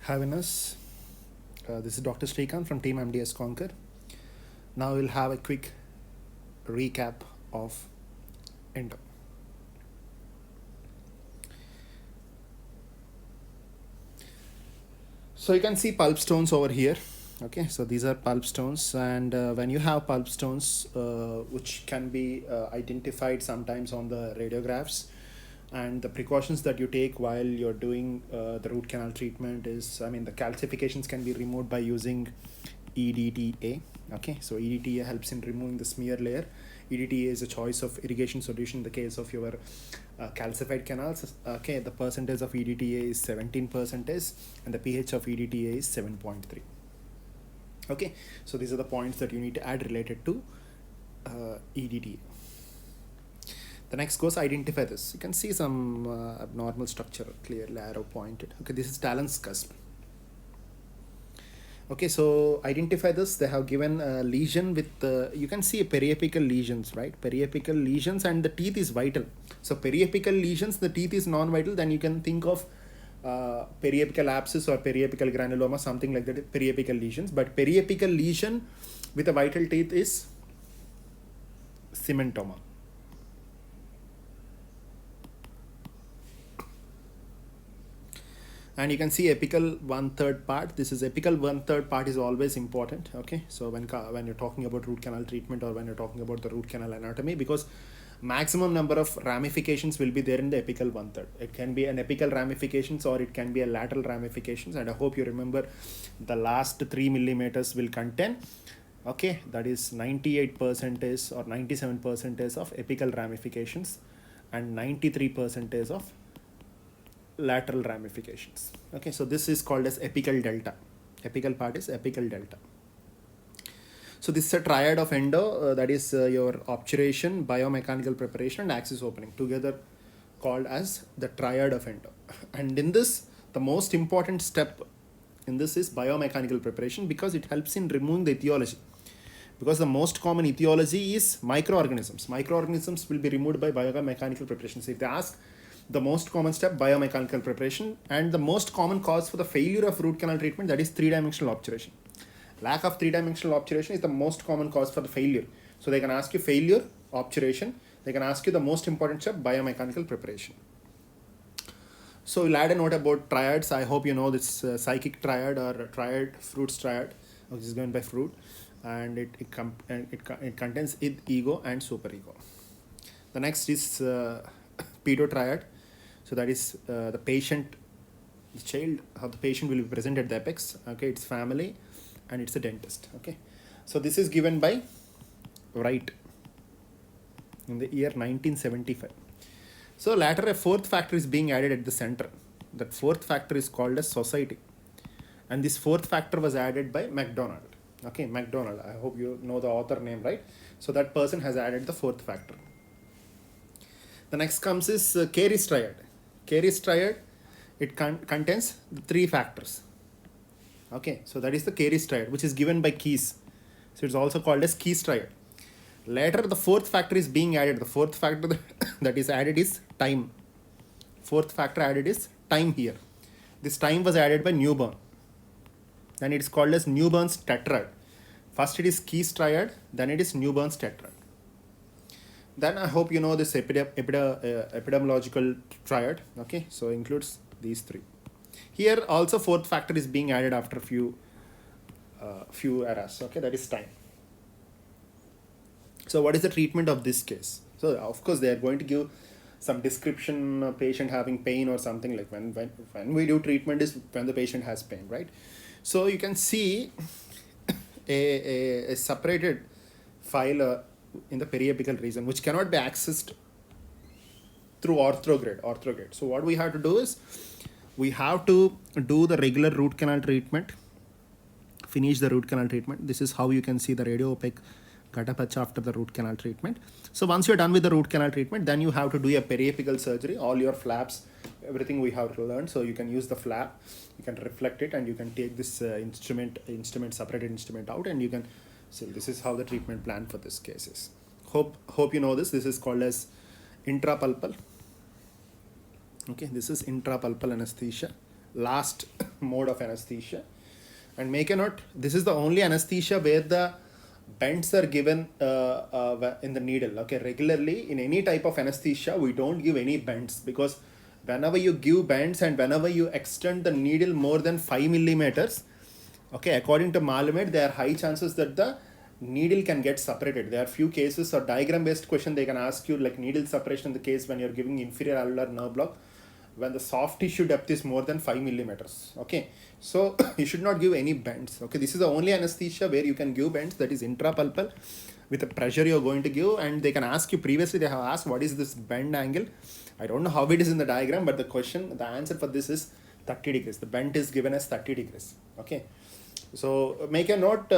Happiness. This is Dr. Srikanth from Team MDS CONQUER. Now we'll have a quick recap of ENDO. So you can see pulp stones over here. Okay, so these are pulp stones, and when you have pulp stones, which can be identified sometimes on the radiographs, and the precautions that you take while you're doing the root canal treatment is, the calcifications can be removed by using EDTA. Okay, so EDTA helps in removing the smear layer. EDTA is a choice of irrigation solution in the case of your calcified canals. Okay, the percentage of EDTA is 17%, and the pH of EDTA is 7.3. Okay, so these are the points that you need to add related to EDTA. The next goes identify this. You can see some abnormal structure clearly arrow pointed. Okay, this is Talon's cusp. Okay, so identify this. They have given a lesion with you can see periapical lesions, right? Periapical lesions, and the teeth is vital. So periapical lesions, the teeth is non-vital. Then you can think of periapical abscess or periapical granuloma, something like that. Periapical lesions, but periapical lesion with a vital teeth is cementoma. And you can see apical 1/3 part. This is apical 1/3 part is always important. Okay, so when you're talking about root canal treatment, or when you're talking about the root canal anatomy, because maximum number of ramifications will be there in the apical 1/3. It can be an apical ramifications, or it can be a lateral ramifications, and I hope you remember the last 3 millimeters will contain, okay, that is 98% or 97% of apical ramifications, and 93% of lateral ramifications. Okay, so this is called as apical delta. Apical part is apical delta. So this is a triad of endo, that is your obturation, biomechanical preparation, and axis opening, together called as the triad of endo. And in this, the most important step in this is biomechanical preparation, because it helps in removing the etiology. Because the most common etiology is microorganisms. Microorganisms will be removed by biomechanical preparation. So if they ask the most common step, biomechanical preparation, and the most common cause for the failure of root canal treatment, that is 3-dimensional obturation. Lack of 3-dimensional obturation is the most common cause for the failure. So they can ask you failure, obturation. They can ask you the most important step, biomechanical preparation. So we'll add a note about triads. I hope you know this psychic triad, or triad, fruits triad, which is given by fruit, and it contains id, ego, and superego. The next is pedo triad. So that is the patient, the child, how the patient will be present at the apex. Okay, it's family, and it's a dentist. Okay, so this is given by Wright in the year 1975. So later a fourth factor is being added at the center. That fourth factor is called as society, and this fourth factor was added by MacDonald. Okay, MacDonald, I hope you know the author name, right? So that person has added the fourth factor. The next comes is Carey's triad. Carey's triad, it contains 3 factors. Okay, so that is the Carey's triad, which is given by Keyes. So it's also called as Keyes triad. Later, the fourth factor is being added. The fourth factor that is added is time. Fourth factor added is time here. This time was added by Newburn. Then it is called as Newburn's tetrad. First it is Keyes triad, then it is Newburn's tetrad. Then I hope you know this epidemiological triad. Okay, so includes these 3. Here also fourth factor is being added after few eras. Okay, that is time. So what is the treatment of this case? So of course they are going to give some description, patient having pain or something, like when we do treatment is when the patient has pain, right? So you can see a separated file in the periapical region, which cannot be accessed through orthograde. So what we have to do is, we have to do the regular root canal treatment, finish the root canal treatment. This is how you can see the radio opaque gutta patch after the root canal treatment. So once you're done with the root canal treatment, then you have to do a periapical surgery. All your flaps, everything we have to learn. So you can use the flap, you can reflect it, and you can take this separated instrument out, and you can. So this is how the treatment plan for this case is. Hope you know this. This is called as intrapulpal. Okay, this is intrapulpal anesthesia. last mode of anesthesia. And make a note, this is the only anesthesia where the bends are given in the needle. Okay, regularly in any type of anesthesia, we don't give any bends, because whenever you give bends and whenever you extend the needle more than 5 millimeters, okay, according to Malumed, there are high chances that the needle can get separated. There are few cases or diagram based question they can ask you, like needle separation in the case when you're giving inferior alveolar nerve block, when the soft tissue depth is more than 5 millimeters. Okay, so you should not give any bends. Okay, this is the only anesthesia where you can give bends, that is intrapulpal with the pressure you're going to give. And they can ask you, previously they have asked what is this bend angle. I don't know how it is in the diagram, but the answer for this is 30 degrees. The bend is given as 30 degrees. Okay, so make a note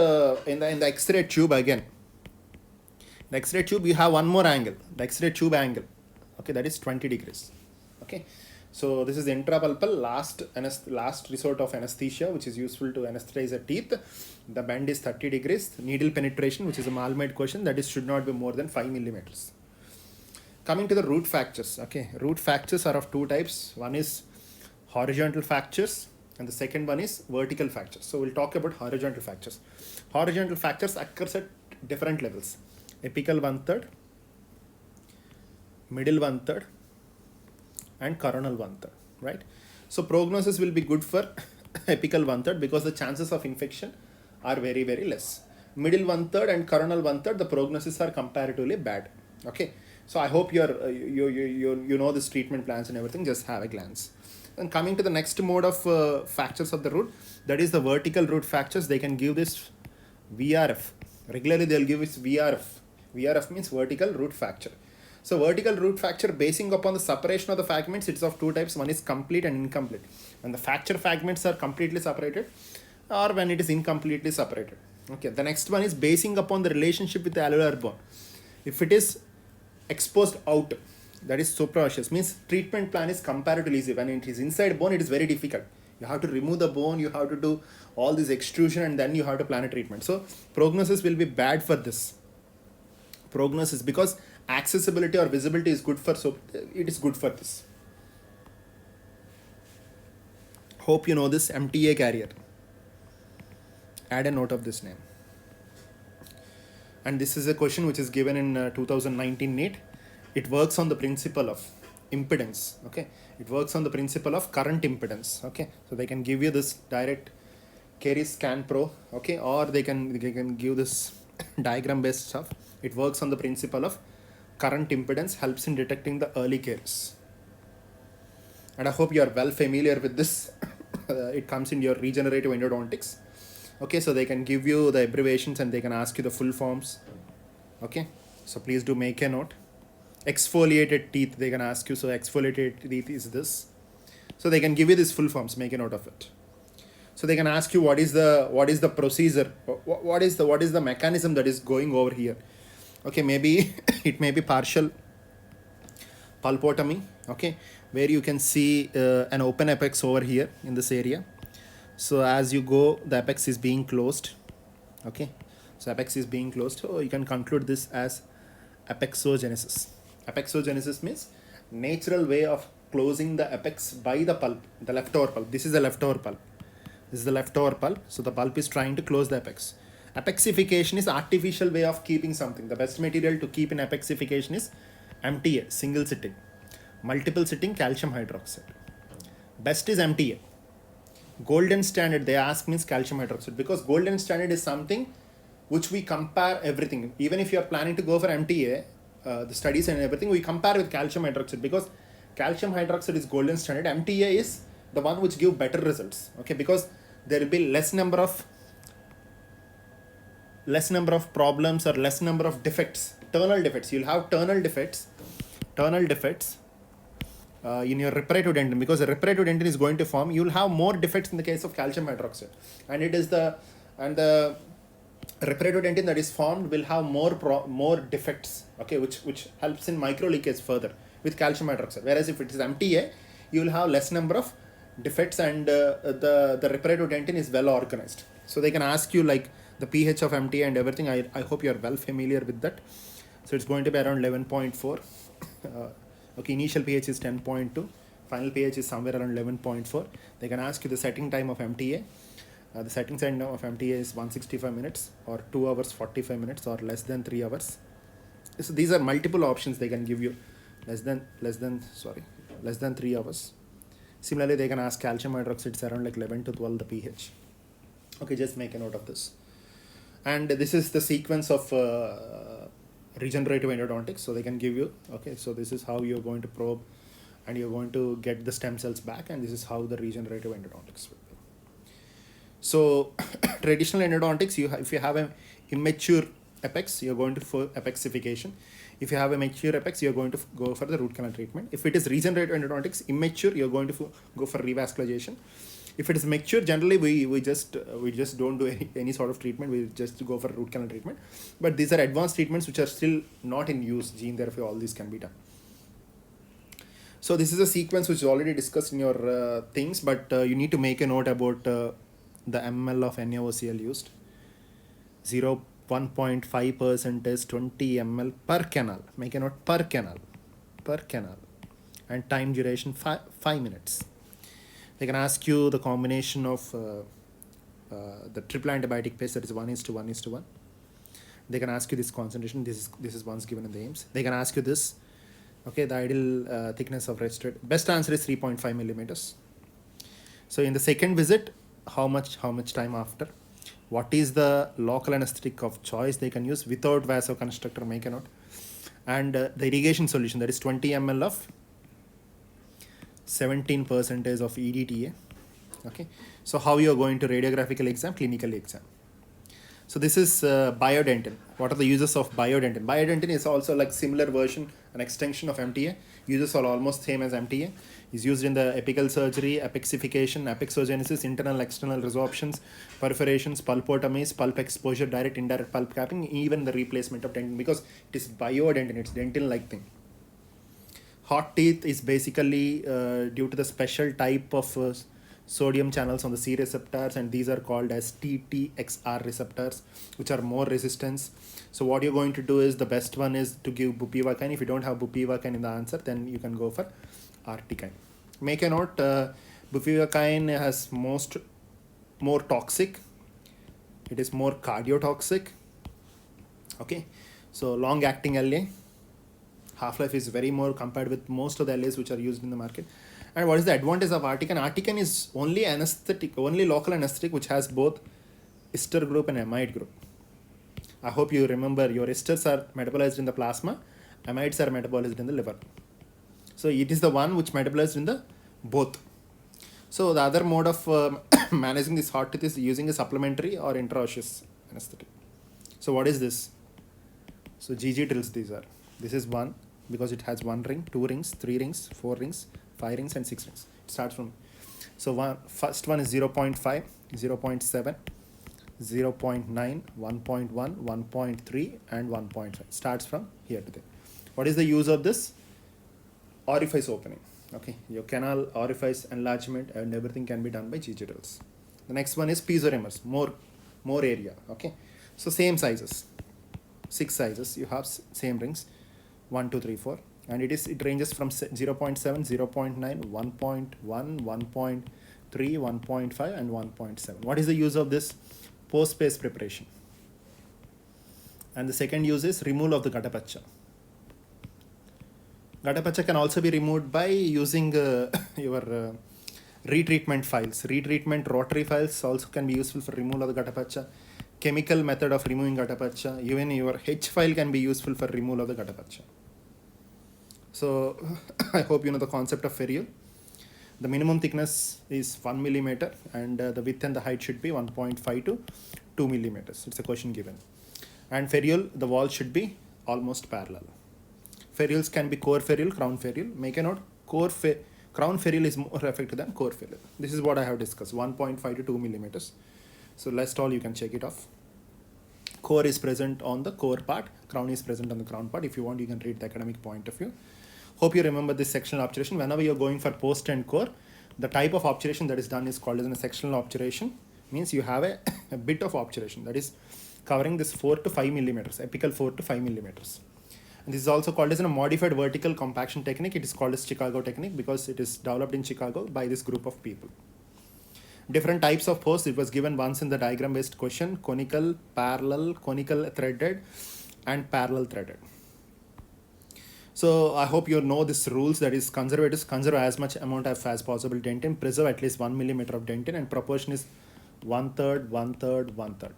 in the X-ray tube again. The X-ray tube, you have one more angle, the X-ray tube angle. Okay, that is 20 degrees. Okay, so this is the intrapulpal last resort of anesthesia, which is useful to anesthetize the teeth. The bend is 30 degrees. Needle penetration, which is a Malumed question, that is should not be more than 5 millimeters. Coming to the root fractures. Okay, root fractures are of two types. One is horizontal fractures and the second one is vertical fractures. So we'll talk about horizontal fractures. Horizontal fractures occurs at different levels: apical 1/3, middle 1/3, and coronal 1/3, right? So prognosis will be good for apical 1/3 because the chances of infection are very, very less. Middle 1/3 and coronal 1/3, the prognosis are comparatively bad. Okay, so I hope you know this treatment plans and everything. Just have a glance. And coming to the next mode of fractures of the root, that is the vertical root fractures. They can give this VRF. Regularly they'll give this VRF. VRF means vertical root fracture. So vertical root fracture, basing upon the separation of the fragments, it's of two types. One is complete and incomplete. When the fracture fragments are completely separated, or when it is incompletely separated. Okay, the next one is basing upon the relationship with the alveolar bone. If it is exposed out, that is supraosseous, means treatment plan is comparatively easy. When it is inside bone, it is very difficult. You have to remove the bone, you have to do all this extrusion, and then you have to plan a treatment. So prognosis will be bad for this. Prognosis, because accessibility or visibility is good for, so it is good for this. Hope you know this MTA carrier. Add a note of this name. And this is a question which is given in 2019 NEET. It works on the principle of impedance. Okay, it works on the principle of current impedance. Okay, so they can give you this direct Carey Scan Pro. Okay, or they can give this diagram based stuff. It works on the principle of current impedance, helps in detecting the early caries. And I hope you are well familiar with this. It comes in your regenerative endodontics. Okay, so they can give you the abbreviations and they can ask you the full forms. Okay, so please do make a note. Exfoliated teeth, they can ask you. So exfoliated teeth is this. So they can give you this full forms. Make a note of it. So they can ask you what is the procedure, what is the mechanism that is going over here. Okay, maybe it may be partial pulpotomy. Okay, where you can see an open apex over here in this area. So as you go, the apex is being closed. Okay, so apex is being closed. So you can conclude this as apexogenesis. Apexogenesis means natural way of closing the apex by the pulp, the leftover pulp. This is the leftover pulp. This is the leftover pulp. So the pulp is trying to close the apex. Apexification is artificial way of keeping something. The best material to keep in apexification is MTA, single sitting. Multiple sitting, calcium hydroxide. Best is MTA. Golden standard, they ask, means calcium hydroxide, because golden standard is something which we compare everything. Even if you are planning to go for MTA, the studies and everything, we compare with calcium hydroxide, because calcium hydroxide is golden standard. MTA is the one which give better results. Okay, because there will be less number of problems or less number of defects, ternal defects. You'll have ternal defects in your reparative dentin, because the reparative dentin is going to form. You'll have more defects in the case of calcium hydroxide, and the reparative dentin that is formed will have more defects. Okay, which helps in micro leakage further with calcium hydroxide. Whereas if it is MTA, you will have less number of defects, and the reparative dentin is well organized. So they can ask you like the pH of MTA and everything. I hope you are well familiar with that. So it's going to be around 11.4. Okay, initial pH is 10.2, Final pH is somewhere around 11.4. They can ask you the setting time of MTA. The setting time of MTA is 165 minutes or 2 hours 45 minutes or less than 3 hours. So these are multiple options they can give you. Less than 3 hours. Similarly, they can ask calcium hydroxide around like 11 to 12 the pH. Okay, just make a note of this. And this is the sequence of regenerative endodontics. So they can give you, okay, so this is how you're going to probe and you're going to get the stem cells back, and this is how the regenerative endodontics will be. So traditional endodontics, if you have an immature apex, you're going to for apexification. If you have a mature apex, you're going to go for the root canal treatment. If it is regenerative endodontics, immature, you're going to go for revascularization. If it is mature, generally we just don't do any sort of treatment. We just go for root canal treatment. But these are advanced treatments which are still not in use. Gene therapy, all these can be done. So this is a sequence which is already discussed in your things, but you need to make a note about the ml of NaOCl used. 1.5% is 20 ml per canal. Make a note, per canal. And time duration 5 minutes. They can ask you the combination of the triple antibiotic paste, that is 1:1:1. They can ask you this concentration. This is once given in the AIMS. They can ask you this. Okay, the ideal thickness of restored. Best answer is 3.5 millimeters. So in the second visit, how much time after? What is the local anesthetic of choice they can use without vasoconstrictor? Make a note. And the irrigation solution, that is 20 ml of 17% of EDTA. Okay, so how you are going to radiographical exam, clinical exam. So this is biodentin. What are the uses of biodentin? Biodentin is also like similar version, an extension of MTA. Uses are almost same as MTA. Is used in the apical surgery, apexification, apexogenesis, internal external resorptions, perforations, pulpotomies, pulp exposure, direct indirect pulp capping, even the replacement of dentin, because it is biodentin, it's dentin-like thing. Hot teeth is basically due to the special type of sodium channels on the C receptors, and these are called as TTXR receptors, which are more resistance. So what you're going to do is, the best one is to give bupivacaine. If you don't have bupivacaine in the answer, then you can go for articaine. Make a note, bupivacaine has more toxic. It is more cardiotoxic. Okay, so long acting LA. Half-life is very more compared with most of the LAs which are used in the market. And what is the advantage of articaine? Articaine is only anesthetic, only local anesthetic which has both ester group and amide group. I hope you remember your esters are metabolized in the plasma, amides are metabolized in the liver. So it is the one which metabolized in the both. So the other mode of managing this hot teeth is using a supplementary or intraosseous anesthetic. So what is this? So GG drills these are. This is one because it has 1 ring, 2 rings, 3 rings, 4 rings, 5 rings and 6 rings. It starts from, so first one is 0.5, 0.7, 0.9, 1.1, 1.3 and 1.5. Starts from here to there. What is the use of this? Orifice opening. Okay, your canal orifice enlargement and everything can be done by GG drills. The next one is piezoreimers, more area. Okay, so same sizes, 6 sizes. You have same rings, 1, 2, 3, 4, and it ranges from 0.7, 0.9, 1.1, 1.3, 1.5 and 1.7. What is the use of this? Post-paste preparation. And the second use is removal of the gatapacha. Gatapacha can also be removed by using your retreatment files. Retreatment rotary files also can be useful for removal of the gatapacha. Chemical method of removing gatapacha. Even your H file can be useful for removal of the gatapacha. So I hope you know the concept of ferrule. The minimum thickness is 1 millimeter and the width and the height should be 1.5 to 2 millimeters. It's a question given. And ferrule, the wall should be almost parallel. Ferrules can be core ferrule, crown ferrule. Make a note, crown ferrule is more effective than core ferrule. This is what I have discussed, 1.5 to 2 millimeters. So rest all you can check it off. Core is present on the core part, crown is present on the crown part. If you want, you can read the academic point of view. Hope you remember this sectional obturation. Whenever you're going for post and core, the type of obturation that is done is called as a sectional obturation. Means you have a bit of obturation that is covering this 4 to 5 millimeters, apical 4 to 5 millimeters. And this is also called as a modified vertical compaction technique. It is called as Chicago technique because it is developed in Chicago by this group of people. Different types of posts. It was given once in the diagram based question: conical, parallel, conical threaded, and parallel threaded. So I hope you know these rules. That is, conserve as much amount of as possible dentin, preserve at least 1 millimeter of dentin, and proportion is 1/3, 1/3, 1/3.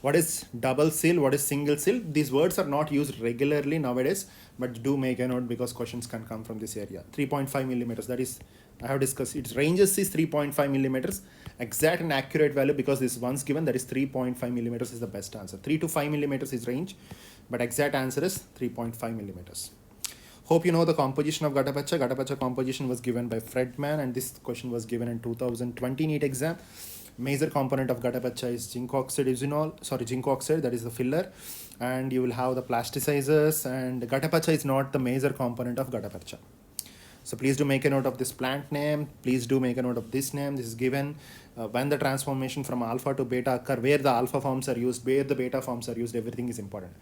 What is double seal? What is single seal? These words are not used regularly nowadays, but do make a note because questions can come from this area. 3.5 millimeters. That is, I have discussed. Its ranges is 3.5 millimeters. Exact and accurate value, because this once given, that is 3.5 millimeters is the best answer. 3 to 5 millimeters is range, but exact answer is 3.5 millimeters. Hope you know the composition of Gatapacha. Gatapacha composition was given by Fredman, and this question was given in 2020 NEET exam. Major component of Gatapacha is zinc oxide, that is the filler, and you will have the plasticizers, and Gatapacha is not the major component of Gatapacha. So please do make a note of this plant name. Please do make a note of this name. This is given when the transformation from alpha to beta occur, where the alpha forms are used, where the beta forms are used, everything is important.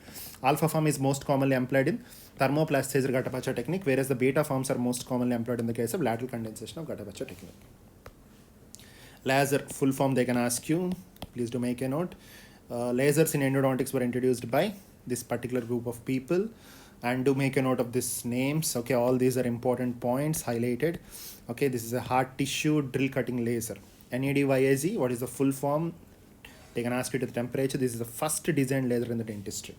Alpha form is most commonly employed in thermoplastizer Gatapacha technique, whereas the beta forms are most commonly employed in the case of lateral condensation of Gatapacha technique. Laser, full form they can ask you. Please do make a note. Lasers in endodontics were introduced by this particular group of people, and do make a note of these names. Okay, all these are important points highlighted. Okay, this is a hard tissue drill cutting laser. NEDYAZ, what is the full form? They can ask you to the temperature. This is the first designed laser in the dentistry,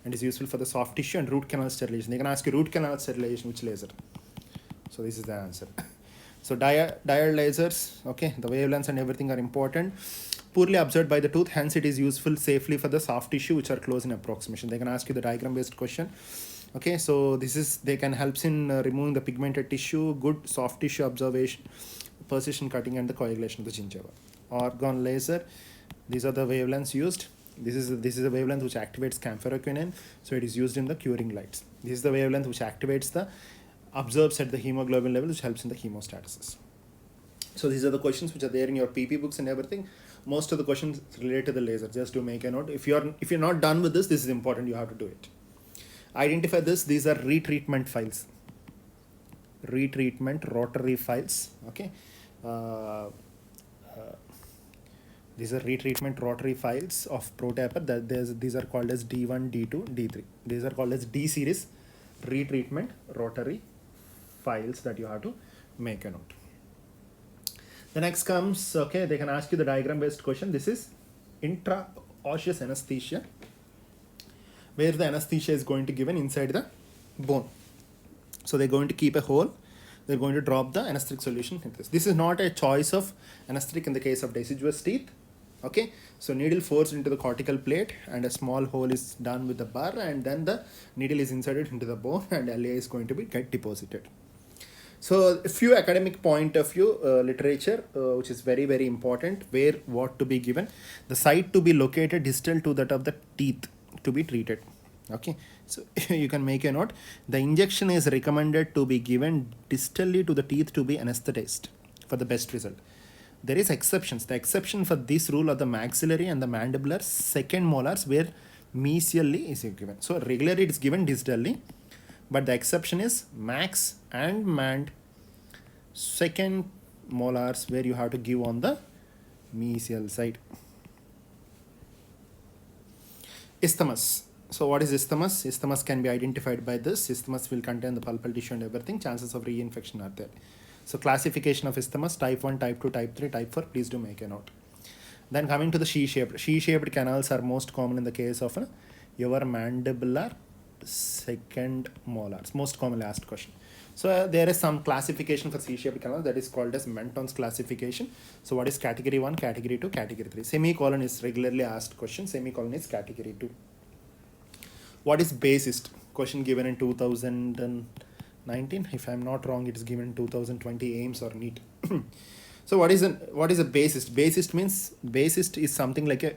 and is useful for the soft tissue and root canal sterilization. They can ask you root canal sterilization, which laser? So this is the answer. So diode lasers, okay, the wavelengths and everything are important. Poorly observed by the tooth, hence it is useful safely for the soft tissue which are close in approximation. They can ask you the diagram based question. Okay, so this is, they can help in removing the pigmented tissue, good soft tissue observation, precision cutting, and the coagulation of the gingiva. Orgone laser, these are the wavelengths used. This is a wavelength which activates campheroquinine, so it is used in the curing lights. This is the wavelength which activates the absorbs at the hemoglobin level, which helps in the hemostasis. So these are the questions which are there in your PP books and everything. Most of the questions relate to the laser. Just to make a note. If you're not done with this is important. You have to do it. Identify this. These are retreatment files. Retreatment rotary files. Okay. These are retreatment rotary files of ProTaper. These are called as D1, D2, D3. These are called as D series retreatment rotary files that you have to make a note. The next comes, okay, they can ask you the diagram based question. This is intraosseous anesthesia, where the anesthesia is going to be given inside the bone. So they're going to keep a hole. They're going to drop the anesthetic solution in this. This is not a choice of anesthetic in the case of deciduous teeth. Okay, so needle forced into the cortical plate, and a small hole is done with the burr, and then the needle is inserted into the bone, and LA is going to be get deposited. So a few academic point of view literature which is very, very important, where what to be given, the site to be located distal to that of the teeth to be treated. Okay, so you can make a note. The injection is recommended to be given distally to the teeth to be anesthetized for the best result. There is exceptions. The exception for this rule are the maxillary and the mandibular second molars, where mesially is given. So regularly it is given distally, but the exception is max and mand second molars, where you have to give on the mesial side. Isthmus. So what is isthmus? Isthmus can be identified by this. Isthmus will contain the pulpal tissue and everything. Chances of reinfection are there. So classification of isthmus: type 1, type 2, type 3, type 4. Please do make a note. Then coming to the she-shaped. She-shaped canals are most common in the case of your mandibular second molars. Most commonly asked question. So there is some classification for C-shaped canal that is called as Menton's classification. So what is category 1, category 2, category 3? Semicolon is regularly asked question. Semicolon is category 2. What is basist? Question given in 2019. If I'm not wrong, it is given in 2020 AIMS or NEET. So what is a basist? Basist means, basist is something like a,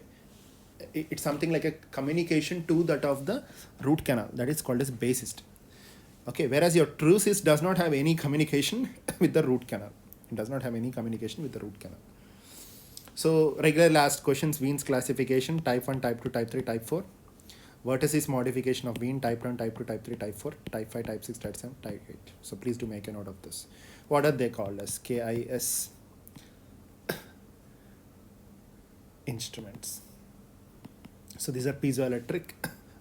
it's something like a communication to that of the root canal. That is called as basist. Okay, whereas your true cyst does not have any communication with the root canal. It does not have any communication with the root canal. So regularly asked questions: Wien's classification, type 1, type 2, type 3, type 4. vertices modification of vein type 1, type 2, type 3, type 4, type 5, type 6, type 7, type 8. So please do make a note of this. What are they called as? KIS instruments. So these are piezoelectric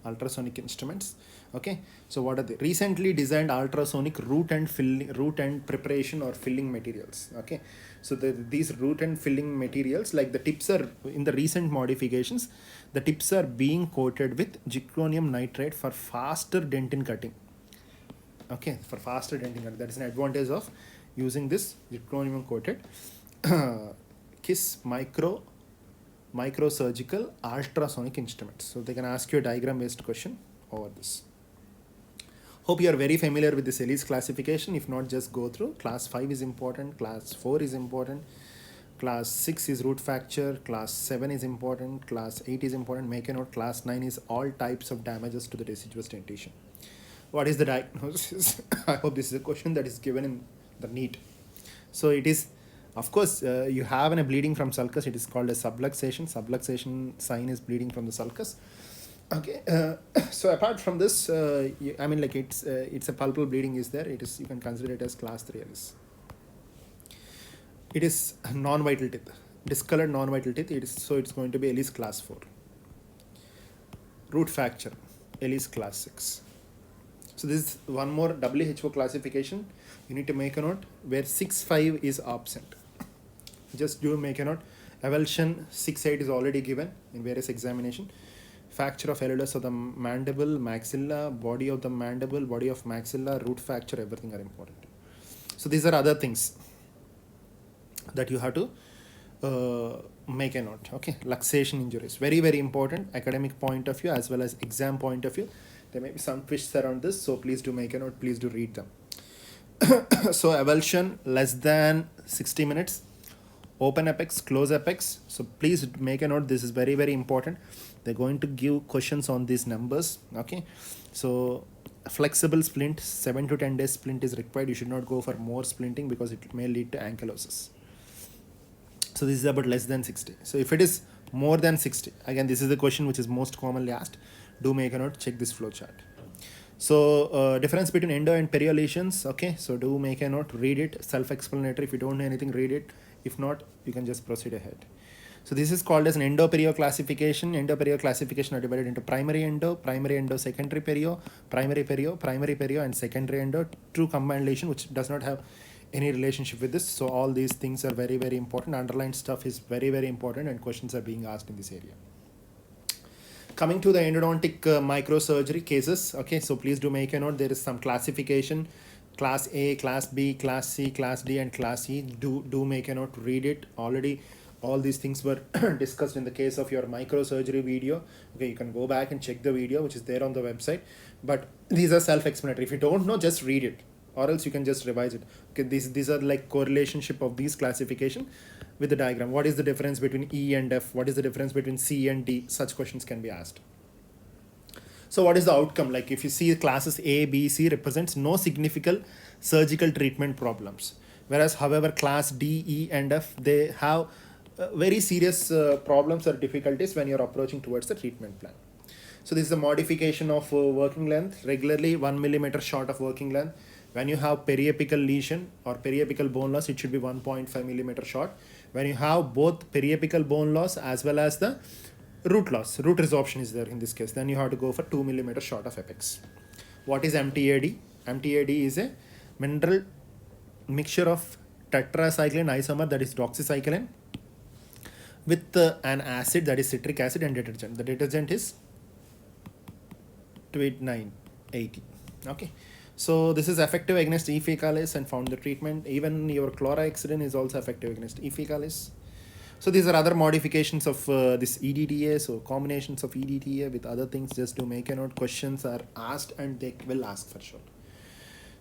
ultrasonic instruments. Okay, so what are they? Recently designed ultrasonic root and preparation or filling materials. Okay, so these root and filling materials, like the tips are in the recent modifications, the tips are being coated with zirconium nitride for faster dentin cutting. Okay, for faster dentin cutting. That is an advantage of using this zirconium coated KISS microsurgical ultrasonic instruments. So they can ask you a diagram based question over this. Hope you are very familiar with this ELISE classification. If not, just go through. Class 5 is important, class 4 is important, class 6 is root fracture, class 7 is important, class 8 is important. Make a note, class 9 is all types of damages to the deciduous dentition. What is the diagnosis? I hope this is a question that is given in the NEET. So it is, of course, you have a bleeding from sulcus. It is called a subluxation. Subluxation sign is bleeding from the sulcus. Okay, so apart from this, I mean, like it's a pulpal bleeding is there. It is, you can consider it as class 3 ELISE. It is non-vital teeth, discolored non-vital teeth. It is, so it's going to be ELISE class 4. Root fracture, ELISE class 6. So this is one more WHO classification. You need to make a note where 6.5 is absent. Just do make a note. Avulsion 6.8 is already given in various examination. Fracture of elidus of the mandible, maxilla, body of the mandible, body of maxilla, root fracture, everything are important. So these are other things that you have to make a note. Okay, luxation injuries, very, very important, academic point of view as well as exam point of view. There may be some twists around this, so please do make a note, please do read them. So avulsion less than 60 minutes, open apex, close apex. So please make a note, this is very, very important. They're going to give questions on these numbers. Okay, so flexible splint, 7 to 10 days splint is required. You should not go for more splinting because it may lead to ankylosis. So this is about less than 60. So if it is more than 60, again, this is the question which is most commonly asked. Do make a note, check this flow chart. So difference between endo and perio lesions. Okay, so do make a note, read it, self-explanatory. If you don't know anything, read it. If not, you can just proceed ahead. So this is called as an endo-perio classification. Endo-perio classification are divided into primary endo, secondary perio, primary perio, and secondary endo. True combined lesion, which does not have any relationship with this. So all these things are very, very important. Underlined stuff is very, very important, and questions are being asked in this area. Coming to the endodontic microsurgery cases. Okay, so please do make a note. There is some classification. Class A, Class B, Class C, Class D, and Class E. Do make a note, read it. Already all these things were discussed in the case of your microsurgery video. Okay, you can go back and check the video which is there on the website. But these are self-explanatory. If you don't know, just read it, or else you can just revise it. Okay, these are like correlationship of these classification with the diagram. What is the difference between E and F? What is the difference between C and D? Such questions can be asked. So what is the outcome? Like if you see classes A, B, C represents no significant surgical treatment problems. Whereas however class D, E and F, they have very serious problems or difficulties when you're approaching towards the treatment plan. So this is a modification of working length, regularly 1 millimeter short of working length. When you have periapical lesion or periapical bone loss, it should be 1.5 millimeter short. When you have both periapical bone loss as well as the root loss, root resorption is there in this case, then you have to go for 2 millimeter short of apex. What is MTAD? MTAD is a mineral mixture of tetracycline isomer, that is doxycycline, with an acid, that is citric acid, and detergent. The detergent is 2980. Okay, so this is effective against E. fecalis and found the treatment. Even your chlorhexidine is also effective against E. fecalis. So these are other modifications of this EDTA. So combinations of EDTA with other things. Just to make a note, questions are asked and they will ask for sure.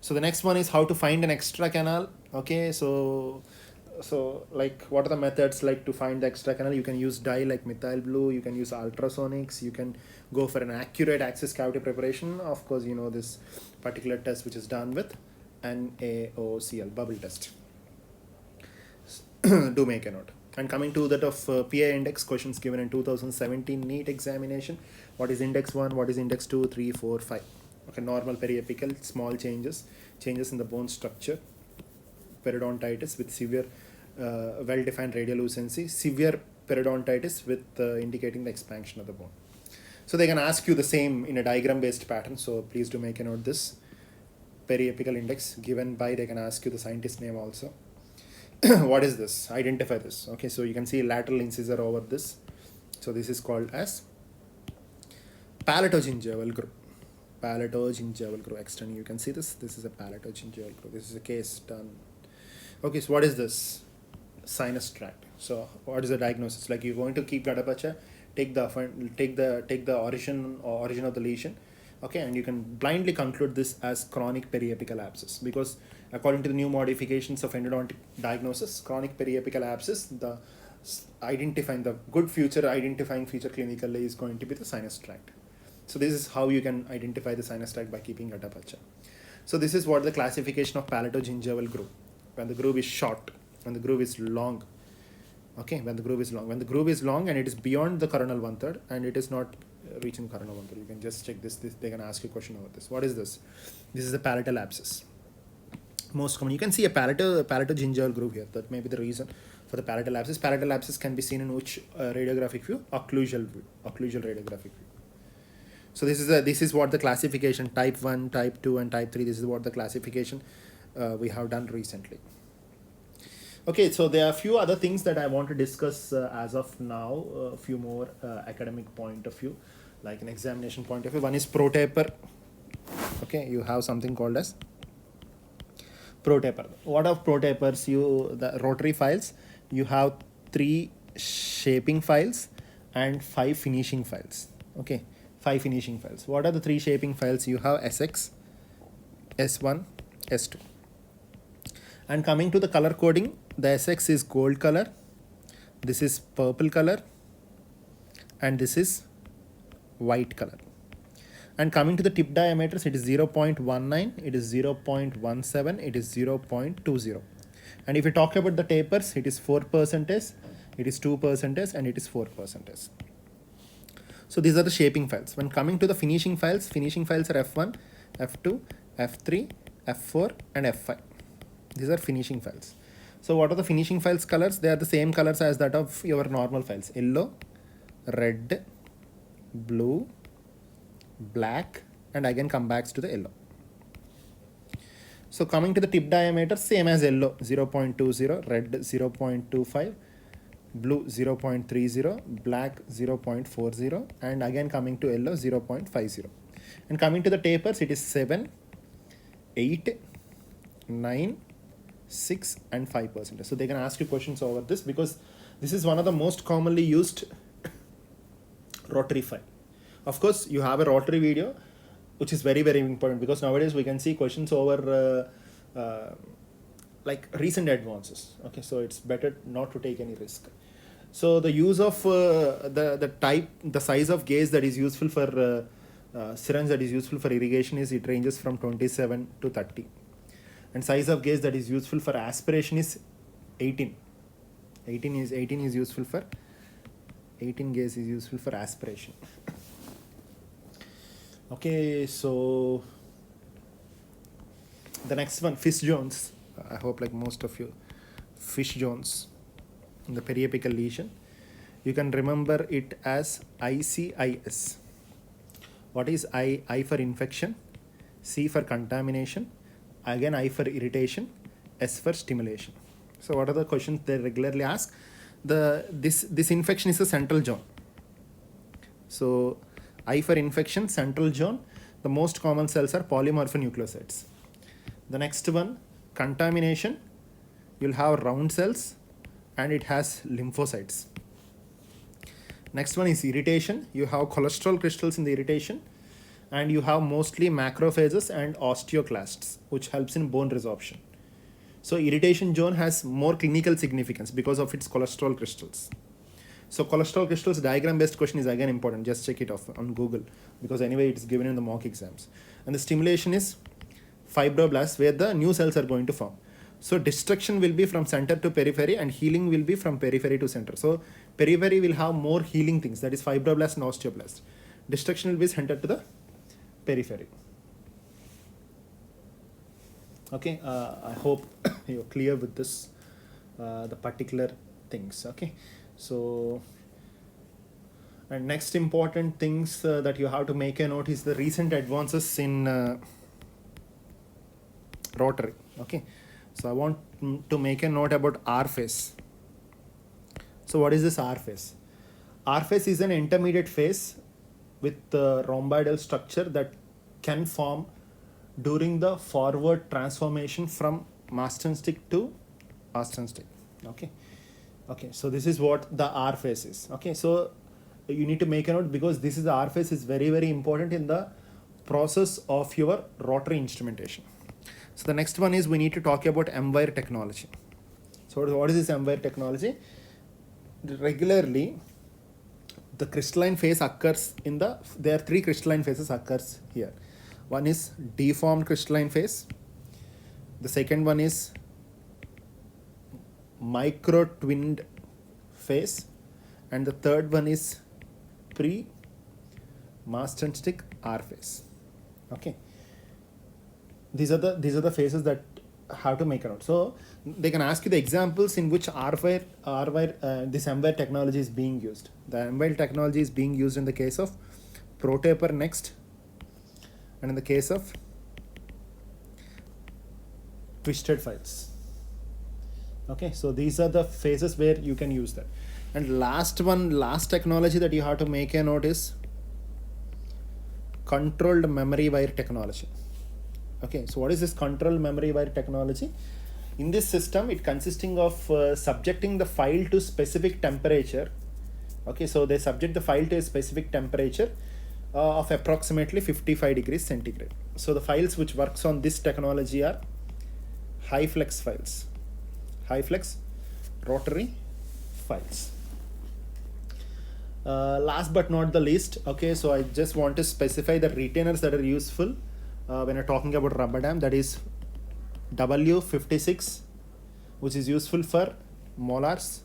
So the next one is how to find an extra canal. Okay, so like what are the methods like to find the extra canal? You can use dye like methyl blue, you can use ultrasonics, you can go for an accurate access cavity preparation. Of course, you know this particular test which is done with NaOCl bubble test. Do make a note. And coming to that of PA index questions given in 2017 NEET examination. What is index 1? What is index 2, 3, 4, 5? Okay, normal periapical, small changes in the bone structure, periodontitis with severe well-defined radiolucency, severe periodontitis with indicating the expansion of the bone. So they can ask you the same in a diagram-based pattern. So please do make a note this. Periapical index given by, they can ask you the scientist name also. What is this? Identify this. Okay, so you can see lateral incisor over this. So this is called as palatogingival groove. Palatogingival groove extending. You can see this. This is a palatogingival groove. This is a case done. Okay, so what is this? Sinus tract. So what is the diagnosis? Like, you're going to keep gadapacha, take the origin of the lesion. Okay, and you can blindly conclude this as chronic periapical abscess, because according to the new modifications of endodontic diagnosis, chronic periapical abscess, the good future identifying feature clinically is going to be the sinus tract. So this is how you can identify the sinus tract, by keeping gadapacha. So this is what the classification of palatogingival groove. When the groove is short, when the groove is long. Okay, when the groove is long and it is beyond the coronal 1/3 and it is not reaching coronal 1/3, you can just check this. They can ask you a question about this. What is this? This is a palatal abscess. Most common. You can see a palatogingival groove here. That may be the reason for the palatal abscess. Palatal abscess can be seen in which radiographic view? Occlusal radiographic view. So this is what the classification, type 1, type 2 and type 3. This is what the classification we have done recently. Okay, so there are a few other things that I want to discuss as of now, a few more academic point of view, like an examination point of view. One is ProTaper. Okay, you have something called as ProTaper. What are ProTapers? The rotary files, you have 3 shaping files and 5 finishing files. Okay, 5 finishing files. What are the 3 shaping files? You have SX, S1, S2. And coming to the color coding, the SX is gold color, this is purple color, and this is white color. And coming to the tip diameters, it is 0.19, it is 0.17, it is 0.20. And if you talk about the tapers, it is 4%, it is 2%, and it is 4%. So these are the shaping files. When coming to the finishing files are F1, F2, F3, F4, and F5. These are finishing files. So what are the finishing files colors? They are the same colors as that of your normal files. Yellow, red, blue, black, and again come back to the yellow. So coming to the tip diameter, same as yellow, 0.20, red 0.25, blue 0.30, black 0.40, and again coming to yellow 0.50. And coming to the tapers, it is 7, 8, 9, 6 and 5%. So they can ask you questions over this, because this is one of the most commonly used rotary file. Of course, you have a rotary video, which is very, very important, because nowadays we can see questions over like recent advances. Okay, so it's better not to take any risk. So the use of the size of gauge that is useful for syringe that is useful for irrigation it ranges from 27 to 30. And size of gauge that is useful for aspiration is 18. 18 is useful for 18 gauge is useful for aspiration. Okay, so the next one, fish zones. I hope like most of you, fish zones in the periapical lesion. You can remember it as ICIS. What is I? I for infection, C for contamination, again I for irritation, S for stimulation. So what are the questions they regularly ask? This infection is a central zone. So I for infection, central zone. The most common cells are polymorphonucleosides. The next one, contamination. You'll have round cells and it has lymphocytes. Next one is irritation. You have cholesterol crystals in the irritation, and you have mostly macrophages and osteoclasts, which helps in bone resorption. So irritation zone has more clinical significance because of its cholesterol crystals. So cholesterol crystals diagram based question is again important. Just check it off on Google, because anyway it's given in the mock exams. And the stimulation is fibroblasts, where the new cells are going to form. So destruction will be from center to periphery and healing will be from periphery to center. So periphery will have more healing things, that is fibroblast and osteoblast. Destruction will be centered to the periphery. Okay, I hope you're clear with this, the particular things. Okay, so and next important things that you have to make a note is the recent advances in rotary. Okay, so I want to make a note about R phase. So what is this R phase? R phase is an intermediate phase with rhomboidal structure that can form during the forward transformation from Marston stick to Austin stick. Okay, so this is what the R phase is. Okay, so you need to make a note, because this is the R phase is very, very important in the process of your rotary instrumentation. So the next one is we need to talk about M-wire technology. So what is this M-wire technology? Regularly, the crystalline phase occurs in there are three crystalline phases occurs here. One is deformed crystalline phase. The second one is micro-twinned phase. And the third one is pre-Marston stick R phase. Okay. These are the phases that have to make a note. So they can ask you the examples in which this M-wire technology is being used. The M-wire technology is being used in the case of ProTaper next, and in the case of twisted files. Okay, so these are the phases where you can use that. And last technology that you have to make a note is controlled memory wire technology. Okay, so what is this controlled memory wire technology? In this system, it consisting of subjecting the file to specific temperature. Okay, so they subject the file to a specific temperature of approximately 55 degrees centigrade. So the files which works on this technology are high flex files, high flex rotary files. Last but not the least, okay, so I just want to specify the retainers that are useful when you're talking about rubber dam. That is W56, which is useful for molars,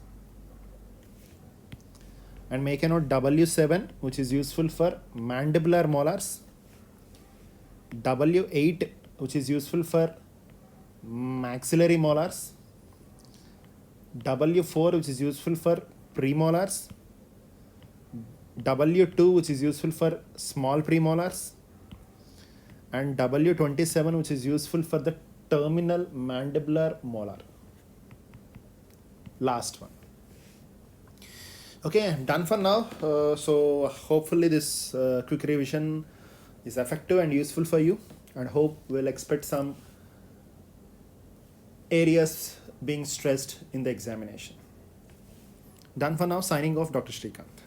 and make a note W7, which is useful for mandibular molars, W8, which is useful for maxillary molars, W4, which is useful for premolars, W2, which is useful for small premolars, and W27, which is useful for the terminal mandibular molar. Last one. Okay, done for now. So hopefully this quick revision is effective and useful for you, and hope we'll expect some areas being stressed in the examination. Done for now. Signing off, Dr. Srikanth.